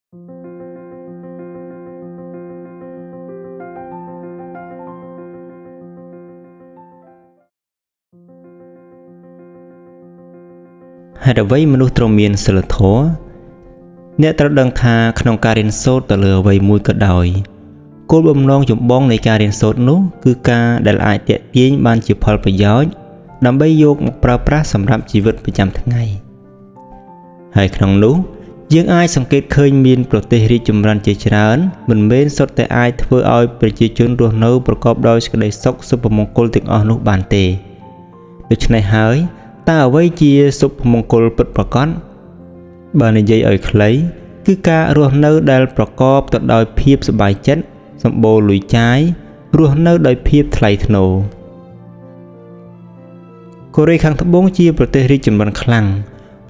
ហេតុអ្វីមនុស្សត្រូវមានសិលធម៌អ្នកត្រូវដឹងថាក្នុងការរៀនសូត្រទៅលើអ្វីមួយក៏ដោយគោលបំណងចម្បងនៃការរៀនសូត្រនោះគឺការដែលអាចទាក់ទាញបានជាផលប្រយោជន៍ដើម្បីយកមកប្រើប្រាស់សម្រាប់ជីវិតប្រចាំថ្ងៃហើយក្នុងនោះយើងអាចសង្កេតឃើញមានប្រទេសរីកចម្រើនជាច្រើនមិនមែនសុទ្ធតែអាចធ្វើឲ្យប្រជាជនរស់នៅប្រកបដោយសេចក្តីសុខសុភមង្គលទាំងអស់នោះបានទេដូច្នេះហើយតើអ្វីជាសុភមង្គលពិតប្រាកដបើនិយាយឲ្យខ្លីគឺការរស់នៅដែលប្រកបទៅដោយភាពសប្បាយចិត្តសម្បូរលុយចាយរស់នៅដោយភាពថ្លៃថ្នូរកូរ៉េខាងត្បូងជាប្រទេសរីកចម្រើនខ្លាំង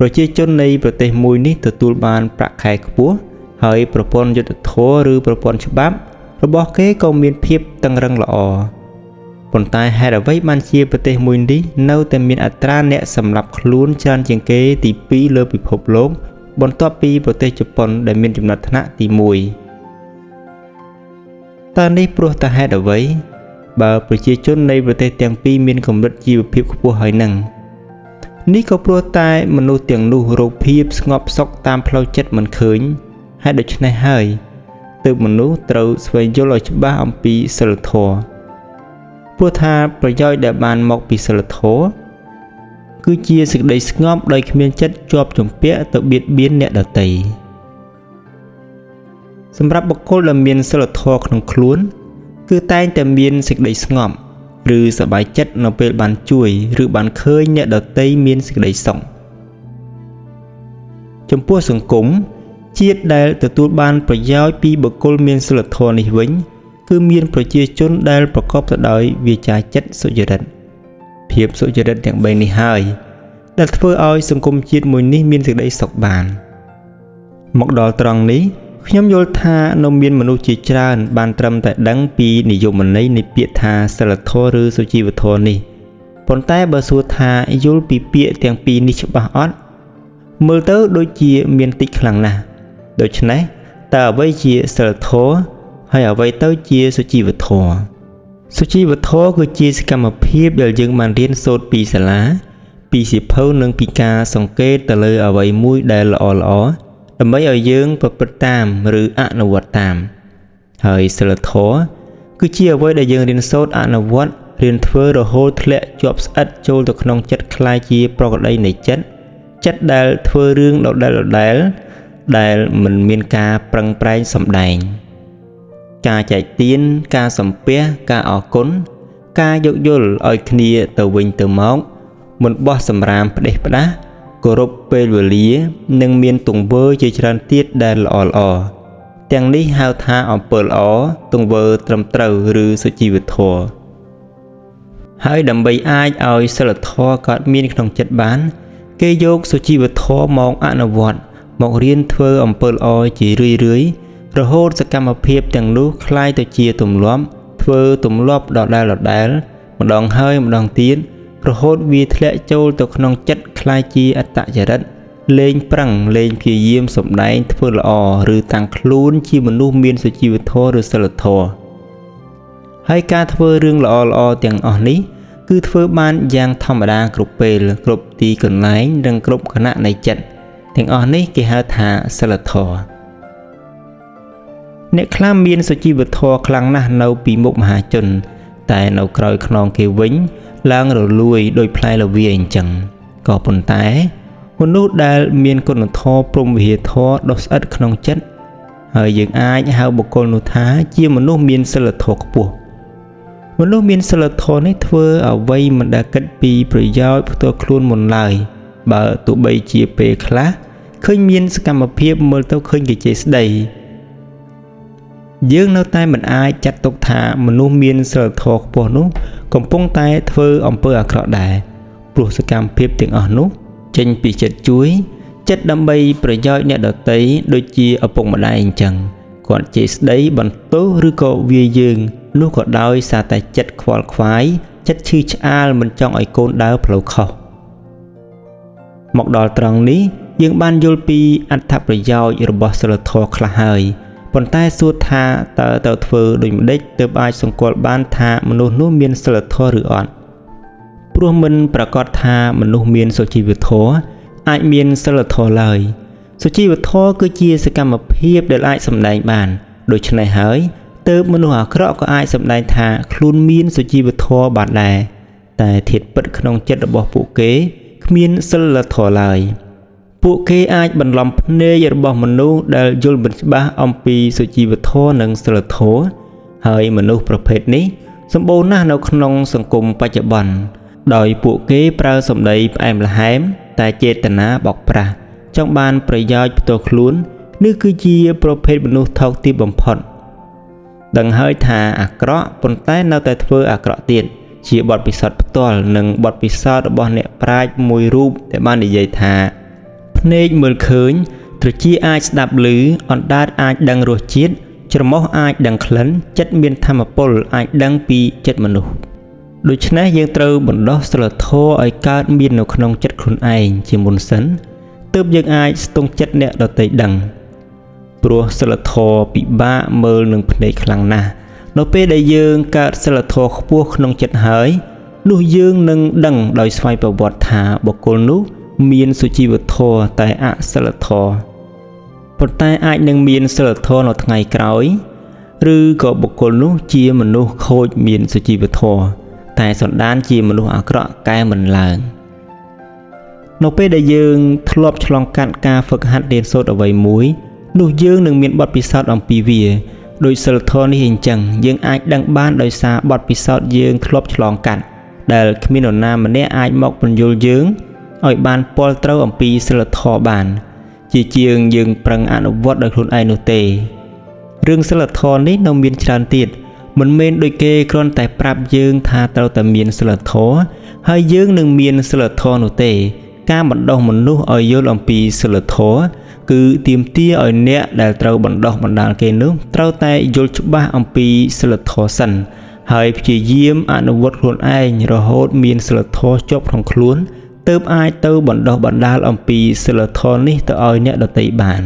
ប្រជាជននៃប្រទេសមួយនេះទទួលបានប្រាក់ខែខ្ពស់ហើយប្រព័ន្ធយុត្តិធម៌ឬប្រព័ន្ធច្បាប់របស់គេក៏មានភាពតឹងរ៉ឹងល្អប៉ុន្តែហេតុអ្វីបានជាប្រទេសមួយនេះនៅតែមានអត្រាអ្នកសម្លាប់ខ្លួនច្រើនជាងគេទី2លើពិភពលោកបន្ទាប់ពីប្រទេសជប៉ុនដែលមានចំណាត់ថ្នាក់ទី1តើនេះព្រោះតែហេតុអ្វីបើប្រជាជននៃប្រទេសទាំងពីរមានកម្រិតជីវភាពខ្ពស់ហើយនឹងនេះក៏ព្រោះតែមនុស្សទាំងនោះរកភាពស្ងប់សុខតាមផ្លូវចិត្តមិនឃើញហើយដូច្នេះហើយទើបមនុស្សត្រូវស្វែងយល់ឲ្យច្បាស់អំពីសិលធម៌ព្រោះថាប្រយោជន៍ដែលបានមកពីសិលធម៌គឺជាសេចក្តីស្ងប់ដោយគ្មានចិត្តជាប់ជំពាក់ទៅបៀតបៀនអ្នកដទៃសម្រាប់បុគ្គលដែលមានសិលធម៌ក្នុងខ្លួនគឺតែងតែមានសេចក្តីស្ងប់ឬសប្បាយចិត្តនៅពេលបានជួយឬបានឃើញអ្នកដទៃមានសេចក្តីសុខចំពោះសង្គមជាតិដែលទទួលបានប្រយោជន៍ពីបុគ្គលមានសិលធម៌នេះវិញគឺមានប្រជាជនដែលប្រកបទៅដោយវាចាចិត្តសុចរិតភាពសុចរិតទាំង3នេះហើយដែលធ្វើឲ្យសង្គមជាតិមួយនេះមានសេចក្តីសុខបានមកដល់ត្រង់នេះខ្ញុំយល់ថានៅមានមនុស្សជាច្រើនបានត្រឹមតែដឹងពីនិយមន័យនៃពាក្យថាសិលធម៌ឬសុជីវធម៌នេះប៉ុន្តែបើសួរថាយល់ពីពាក្យទាំងពីរនេះច្បាស់អត់មើលទៅដូចជាមានតិចខ្លាំងណាស់ដូច្នេះតើអ្វីជាសិលធម៌ហើយអ្វីទៅជាសុជីវធម៌សុជីវធម៌គឺជាសកម្មភាពដែលយើងបានរៀនសូត្រពីសាលាពីសៀវភៅនិងពីការសង្កេតទៅលើអ្វីមួយដែលល្អដើម្បីឲ្យយើងប្រព្រឹត្តតាមឬអនុវត្តតាមហើយសិលធម៌គឺជាអ្វីដែលយើងរៀនសូត្រអនុវត្តរៀនធ្វើរហូតធ្លាក់ជាប់ស្អិតចូលទៅក្នុងចិត្តคล้ายជាប្រក្តីនៃចិត្តដែលធ្វើរឿងដដែលដែលមិនមានការប្រឹងប្រែងសម្ដែងការចែកទានការសំពះការអរគុណការយោគយល់ឲ្យគ្នាទៅវិញទៅមកមិនបោះសម្រាមផ្ដេសផ្ដាសគោរពពេលវេលានិងមានទង្វើជាច្រើនទៀតដែលល្អទាំងនេះហៅថាអំពើល្អទង្វើត្រឹមត្រូវឬសុជីវធម៌ហើយដើម្បីអាចឲ្យសិលធម៌កើតមានក្នុងចិត្តបានគេយកសុជីវធម៌មកអនុវត្តមករៀនធ្វើអំពើល្អជារឿយរហូតសកម្មភាពទាំងនោះคล้ายទៅជាទម្លាប់ធ្វើទម្លាប់ដដែលម្ដងហើយម្ដងទៀតរហូតវាធ្លាក់ចូលទៅក្នុងចិត្តคล้ายជាអត្តចរិតលេងប្រឹងលេងព្យាយាមសម្ដែងធ្វើល្អឬតាំងខ្លួនជាមនុស្សមានសុជីវធម៌ឬសិលធម៌ហើយការធ្វើរឿងល្អទាំងអស់នេះគឺធ្វើបានយ៉ាងធម្មតាគ្រប់ពេលគ្រប់ទីកន្លែងនិងគ្រប់គណៈនៃចិត្តទាំងអស់នេះគេហៅថាសិលធម៌អ្នកខ្លះមានសុជីវធម៌ខ្លាំងណាស់នៅពីមុខមហាជនតែនៅក្រោយខ្នងគេវិញឡើងរលួយដោយផ្លែល្វាអញ្ចឹងក៏ប៉ុន្តែមនុស្សដែលមានគុណធម៌ព្រហ្មវិហារធម៌ដុះស្អិតក្នុងចិត្តហើយយើងអាចហៅបុគ្គលនោះថាជាមនុស្សមានសិលធម៌ខ្ពស់មនុស្សមានសិលធម៌នេះធ្វើអ្វីមិនដែលគិតពីប្រយោជន៍ផ្ទាល់ខ្លួនមុនឡើយបើទោះបីជាពេលខ្លះឃើញមានសកម្មភាពមើលទៅឃើញគេជេរស្ដីយើងនៅតែមិនអាចចាត់ទុកថាមនុស្សមានសិលធម៌ខ្ពស់នោះកំពុងតែធ្វើអំពើអាក្រក់ដែរព្រោះសកម្មភាពទាំងអស់នោះចេញពីចិត្តជួយចិត្តដើម្បីប្រយោជន៍អ្នកដទៃដូចជាឪពុកម្ដាយអញ្ចឹងគាត់ជេរស្ដីបន្ទោសឬក៏វាយយើងនោះក៏ដោយសារតែចិត្តខ្វល់ខ្វាយចិត្តឈឺឆ្អាលមិនចង់ឲ្យកូនដើរផ្លូវខុសមកដល់ត្រង់នេះ យើងបានយល់ពីអត្ថប្រយោជន៍របស់សិលធម៌ខ្លះហើយប៉ុន្តែសួរថាតើទៅធ្វើដូចម្ដេចទើបអាចសង្កល់បានថាមនុស្សនោះមានសិលធម៌ឬអត់ព្រោះមិនប្រកាសថាមនុស្សមានសុជីវធម៌អាចមានសិលធម៌ឡើយសុជីវធម៌គឺជាសកម្មភាពដែលអាចសម្ដែងបានដូច្នេះហើយទើបមនុស្សអាក្រក់ក៏អាចសម្ដែងថាខ្លួនមានសុជីវធម៌បានដែរតែធាតុពិតក្នុងចិត្តរបស់ពួកគេគ្មានសិលធម៌ឡើយពួកគេអាចបន្លំភ្នែករបស់មនុស្សដែលយល់មិនច្បាស់អំពីសុជីវធម៌និងសិលធម៌ហើយមនុស្សប្រភេទនេះសម្បូរណាស់នៅក្នុងសង្គមបច្ចុប្បន្នដោយពួកគេប្រើសម្ដីផ្អែមល្ហែមតែចេតនាបោកប្រាស់ចង់បានប្រយោជន៍ផ្ទាល់ខ្លួននេះគឺជាប្រភេទមនុស្សថោកទាបបំផុតដឹងហើយថាអាក្រក់ប៉ុន្តែនៅតែធ្វើអាក្រក់ទៀតជាបទពិសោធន៍ផ្ទាល់និងបទពិសោធន៍របស់អ្នកប្រាជ្ញមួយរូបដែលបាននិយាយថាភ្នែកមើលឃើញត្រចៀកអាចស្ដាប់ឮអណ្ដាតអាចដឹងរសជាតិច្រមុះអាចដឹងក្លិនចិត្តមានធម៌ពលអាចដឹងពីចិត្តមនុស្សដូច្នេះយើងត្រូវបណ្ដុះសិលធម៌ឲ្យកើតមាននៅក្នុងចិត្តខ្លួនឯងជាមុនសិនទើបយើងអាចស្ទង់ចិត្តអ្នកដទៃដឹងព្រោះសិលធម៌ពិបាកមើលនឹងភ្នែកខ្លាំងណាស់នៅពេលដែលយើងកើតសិលធម៌ខ្ពស់ក្នុងចិត្តហើយនោះយើងនឹងដឹងដោយស្វ័យប្រវត្តិថាបុគ្គលនោះមានសុជីវធម៌តែអសិលធម៌ប៉ុន្តែអាចនឹងមានសិលធម៌នៅថ្ងៃក្រោយឬក៏បុគ្គលនោះជាមនុស្សខូចមានសុជីវធម៌តែសន្តានជាមនុស្សអាក្រក់កែមិនឡើងនៅពេលដែលយើងធ្លាប់ឆ្លងកាត់ការហ្វឹកហាត់រៀនសូត្រអ្វីមួយនោះយើងនឹងមានបទពិសោធន៍អំពីវាដោយសិលធម៌នេះអញ្ចឹងយើងអាចដឹងបានដោយសារបទពិសោធន៍យើងធ្លាប់ឆ្លងកាត់ដែលគ្មាននរណាម្នាក់អាចមកពន្យល់យើងឲ្យបានពលត្រូវអំពីសិលធម៌បានជាជាងយើងប្រឹងអនុវត្តដោយខ្លួនឯងនោះទេរឿងសិលធម៌នេះនៅមានច្រើនទៀតមិនមែនដូចគេគ្រាន់តែប្រាប់យើងថាត្រូវតែមានសិលធម៌ហើយយើងនឹងមានសិលធម៌នោះទេការបណ្ដុះមនុស្សឲ្យយល់អំពីសិលធម៌គឺទាមទារឲ្យអ្នកដែលត្រូវបណ្ដុះបណ្ដាលគេនោះត្រូវតែយល់ច្បាស់អំពីសិលធម៌សិនហើយព្យាយាមអនុវត្តខ្លួនឯងរហូតមានសិលធម៌ជាប់ក្នុងខ្លួនទើបអាចទៅបណ្ដុះបណ្ដាលអំពីសិលធម៌នេះទៅឲ្យអ្នកដទៃបាន